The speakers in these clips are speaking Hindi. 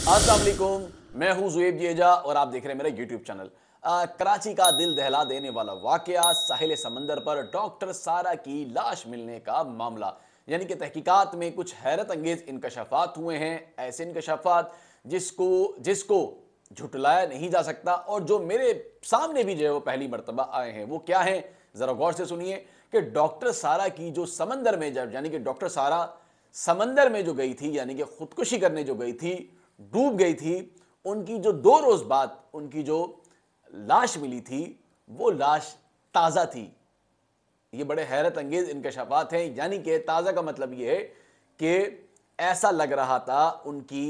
अस्सलाम वालेकुम, मैं हूं ज़ुएब जेजा और आप देख रहे हैं मेरा यूट्यूब चैनल। कराची का दिल दहला देने वाला वाकया, साहिल समंदर पर डॉक्टर सारा की लाश मिलने का मामला, यानी कि तहकीकात में कुछ हैरत अंगेज इंकशाफात हुए हैं। ऐसे इंकशाफात जिसको जिसको झुटलाया नहीं जा सकता और जो मेरे सामने भी जो है वो पहली मर्तबा आए हैं। वो क्या है, जरा गौर से सुनिए कि डॉक्टर सारा की जो समंदर में जब यानी कि डॉक्टर सारा समंदर में जो गई थी, यानी कि खुदकुशी करने जो गई थी, डूब गई थी, उनकी जो 2 रोज बाद उनकी जो लाश मिली थी वो लाश ताजा थी। ये बड़े हैरत अंगेज इंकशाफात हैं। यानी कि ताजा का मतलब ये है कि ऐसा लग रहा था उनकी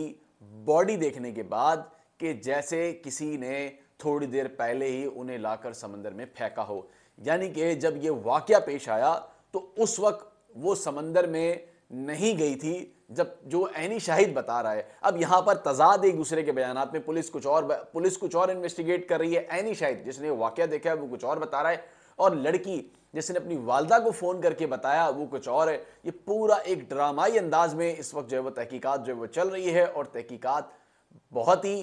बॉडी देखने के बाद कि जैसे किसी ने थोड़ी देर पहले ही उन्हें लाकर समंदर में फेंका हो। यानी कि जब ये वाकया पेश आया तो उस वक्त वो समंदर में नहीं गई थी, जब जो ऐनी शाहिद बता रहा है। अब यहां पर तजाद एक दूसरे के बयानात में, पुलिस कुछ और इन्वेस्टिगेट कर रही है। ऐनी शाहिद जिसने वाकया देखा है वो कुछ और बता रहा है, और लड़की जिसने अपनी वालदा को फोन करके बताया वो कुछ और है। ये पूरा एक ड्रामाई अंदाज में इस वक्त जो है वो तहकीकात जो है वो चल रही है, और तहकीकात बहुत ही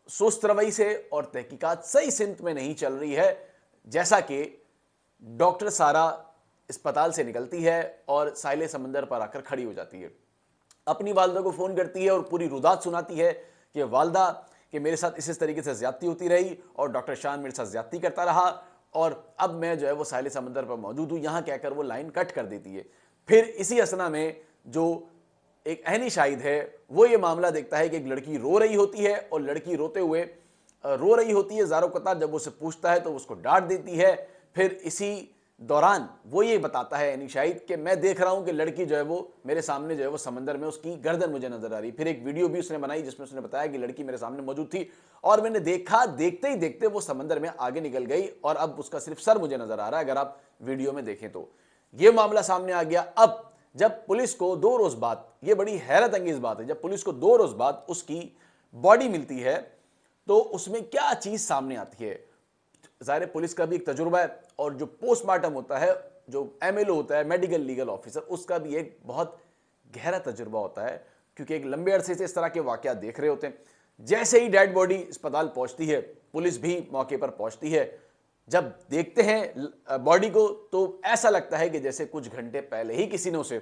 सुस्त रवई से और तहकीकात सही सिमत में नहीं चल रही है। जैसा कि डॉक्टर सारा अस्पताल से निकलती है और साहिल समंदर पर आकर खड़ी हो जाती है, अपनी वालदा को फ़ोन करती है और पूरी रुदात सुनाती है कि वालदा, कि मेरे साथ इस तरीके से ज़्यादती होती रही और डॉक्टर शान मेरे साथ ज़्यादती करता रहा और अब मैं जो है वो साहिल समंदर पर मौजूद हूँ, यहाँ कहकर वो लाइन कट कर देती है। फिर इसी असना में जो एक अहनी शाहिद है वो ये मामला देखता है कि एक लड़की रो रही होती है, और लड़की रो रही होती है ज़ारो कतार। जब वो उससे पूछता है तो उसको डांट देती है। फिर इसी दौरान वो ये बताता है अहनी शाहिद कि मैं देख रहा हूं कि लड़की जो है वो मेरे सामने जो है वो समंदर में, उसकी गर्दन मुझे नजर आ रही। फिर एक वीडियो भी उसने बनाई जिसमें उसने बताया कि लड़की मेरे सामने मौजूद थी और मैंने देखा, देखते ही देखते वो समंदर में आगे निकल गई और अब उसका सिर्फ सर मुझे नजर आ रहा है। अगर आप वीडियो में देखें तो ये मामला सामने आ गया। अब जब पुलिस को 2 रोज बाद, ये बड़ी हैरत अंगेज बात है, जब पुलिस को 2 रोज बाद उसकी बॉडी मिलती है तो उसमें क्या चीज सामने आती है। ज़ाहिर पुलिस का भी एक तजुर्बा है, और जो पोस्टमार्टम होता है, जो MLO होता है, मेडिकल लीगल ऑफिसर, उसका भी एक बहुत गहरा तजुर्बा होता है, क्योंकि एक लंबे अरसे से इस तरह के वाकयात देख रहे होते हैं। जैसे ही डेड बॉडी अस्पताल पहुंचती है, पुलिस भी मौके पर पहुंचती है। जब देखते हैं बॉडी को तो ऐसा लगता है कि जैसे कुछ घंटे पहले ही किसी ने उसे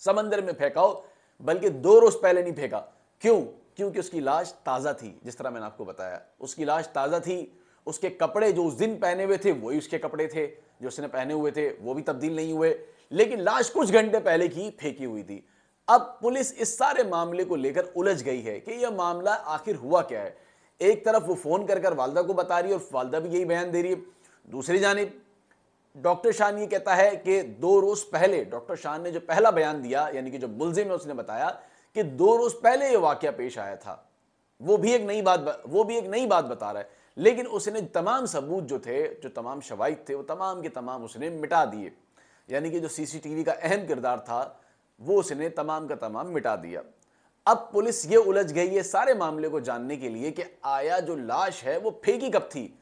समंदर में फेंका हो, बल्कि 2 रोज पहले नहीं फेंका। क्यों? क्योंकि उसकी लाश ताज़ा थी। जिस तरह मैंने आपको बताया, उसकी लाश ताज़ा थी। उसके कपड़े जो उस दिन पहने हुए थे वही उसके कपड़े थे, जो उसने पहने हुए थे वो भी तब्दील नहीं हुए, लेकिन लाश कुछ घंटे पहले की फेंकी हुई थी। अब पुलिस इस सारे मामले को लेकर उलझ गई है कि यह मामला आखिर हुआ क्या है। एक तरफ वो फोन कर वालदा को बता रही है और वालदा भी यही बयान दे रही है। दूसरी जानिब डॉक्टर शान ये कहता है कि 2 रोज पहले डॉक्टर शान ने जो पहला बयान दिया, यानी कि जो मुल्जिम है, उसने बताया कि 2 रोज पहले यह वाकया पेश आया था। वो भी एक नई बात बता रहा है, लेकिन उसने तमाम सबूत जो थे, जो तमाम शवाहिद थे, वो तमाम के तमाम उसने मिटा दिए। यानी कि जो CCTV का अहम किरदार था वो उसने तमाम का तमाम मिटा दिया। अब पुलिस ये उलझ गई है सारे मामले को जानने के लिए कि आया जो लाश है वो फेंकी कब थी,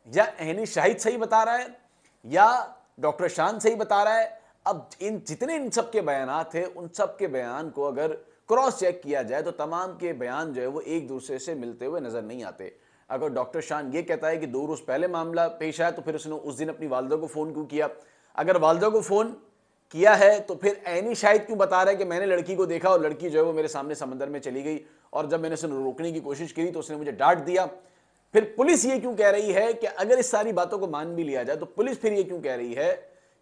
या अहनी शाहिद सही बता रहा है या डॉक्टर शान सही बता रहा है। अब इन सब के बयानात थे, उन सब के बयान को अगर क्रॉस चेक किया जाए तो तमाम के बयान जो है वो एक दूसरे से मिलते हुए नजर नहीं आते। अगर डॉक्टर शान ये कहता है कि 2 रोज पहले मामला पेश आया तो फिर उसने उस दिन अपनी वालदा को फोन क्यों किया? अगर वालदा को फोन किया है तो फिर ऐनी शाहिद क्यों बता रहा है कि मैंने लड़की को देखा और लड़की जो है वो मेरे सामने समंदर में चली गई और जब मैंने उसे रोकने की कोशिश की तो उसने मुझे डांट दिया? फिर पुलिस ये क्यों कह रही है कि अगर इस सारी बातों को मान भी लिया जाए तो पुलिस फिर ये क्यों कह रही है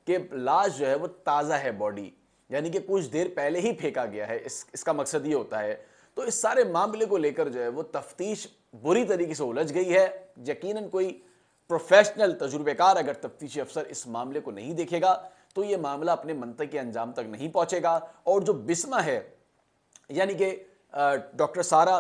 कि लाश जो है वो ताज़ा है, बॉडी यानी कि कुछ देर पहले ही फेंका गया है? इसका मकसद ये होता है। तो इस सारे मामले को लेकर जो है वो तफ्तीश बुरी तरीके से उलझ गई है। यकीनन कोई प्रोफेशनल तजुर्बेकार अगर तफ्तीशी अफसर इस मामले को नहीं देखेगा तो ये मामला अपने मंतक के अंजाम तक नहीं पहुंचेगा। और जो बिस्मा है, यानी कि डॉक्टर सारा,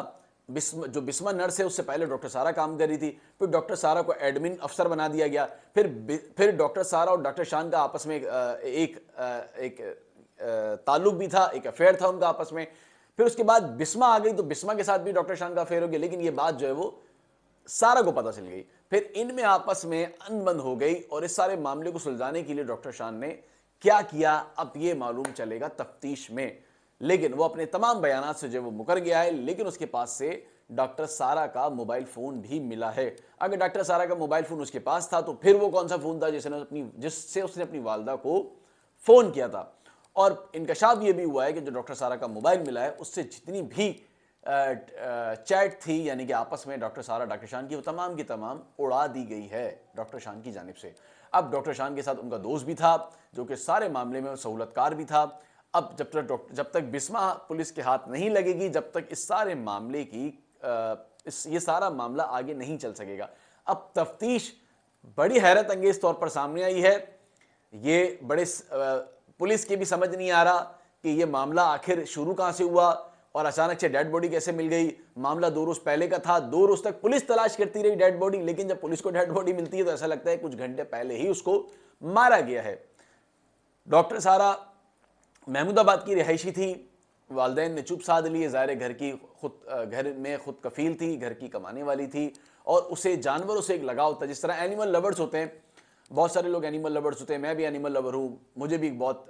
जो बिस्मा नर्स है, उससे पहले डॉक्टर सारा काम कर रही थी, फिर डॉक्टर सारा को एडमिन अफसर बना दिया गया, फिर डॉक्टर सारा और डॉक्टर शान का आपस में एक ताल्लुक भी था, एक अफेयर था उनका आपस में। फिर उसके बाद बिस्मा आ गई तो बिस्मा के साथ भी डॉक्टर शान का अफेयर हो गया, लेकिन ये बात जो है वो सारा को पता चल गई। फिर इनमें आपस में अनबन हो गई और इस सारे मामले को सुलझाने के लिए डॉक्टर शान ने क्या किया अब ये मालूम चलेगा तफ्तीश में। लेकिन वो अपने तमाम बयानात से जो वो मुकर गया है। लेकिन उसके पास से डॉक्टर सारा का मोबाइल फोन भी मिला है। अगर डॉक्टर सारा का मोबाइल फोन उसके पास था तो फिर वो कौन सा फोन था जिससे उसने अपनी वालदा को फोन किया था। और इंकशाफ ये भी हुआ है कि जो डॉक्टर सारा का मोबाइल मिला है उससे जितनी भी चैट थी, यानी कि आपस में डॉक्टर सारा डॉक्टर शान की, वो तमाम की तमाम उड़ा दी गई है डॉक्टर शान की जानिब से। अब डॉक्टर शान के साथ उनका दोस्त भी था जो कि सारे मामले में सहूलतकार भी था। अब जब तक बिस्मा पुलिस के हाथ नहीं लगेगी, जब तक इस सारे मामले की ये सारा मामला आगे नहीं चल सकेगा। अब तफ्तीश बड़ी हैरत अंगेज तौर पर सामने आई है। ये पुलिस की भी समझ नहीं आ रहा कि ये मामला आखिर शुरू कहां से हुआ और अचानक से डेड बॉडी कैसे मिल गई। मामला 2 रोज पहले का था, 2 रोज तक पुलिस तलाश करती रही डेड बॉडी, लेकिन जब पुलिस को डेड बॉडी मिलती है तो ऐसा लगता है कुछ घंटे पहले ही उसको मारा गया है। डॉक्टर सारा महमूदाबाद की रिहायशी थी, वालिदैन ने चुप साध लिए। ज़ाहिर घर में खुद कफील थी, घर की कमाने वाली थी और उसे जानवरों से एक लगाव था। जिस तरह एनिमल लवर्स होते हैं, बहुत सारे लोग एनिमल लवर्स होते हैं, मैं भी एनिमल लवर हूँ, मुझे भी बहुत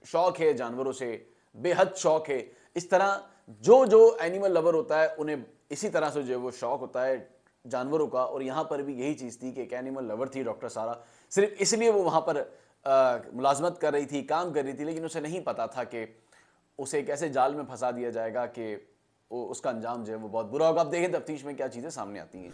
शौक है जानवरों से, बेहद शौक है। इस तरह जो एनिमल लवर होता है उन्हें इसी तरह से जो वो शौक होता है जानवरों का। और यहाँ पर भी यही चीज़ थी कि एक एनिमल लवर थी डॉक्टर सारा। सिर्फ इसलिए वो वहाँ पर मुलाजमत कर रही थी, काम कर रही थी, लेकिन उसे नहीं पता था कि उसे एक ऐसे जाल में फंसा दिया जाएगा कि उसका अंजाम जो है वो बहुत बुरा होगा। अब देखें तफ्तीश में क्या चीज़ें सामने आती हैं।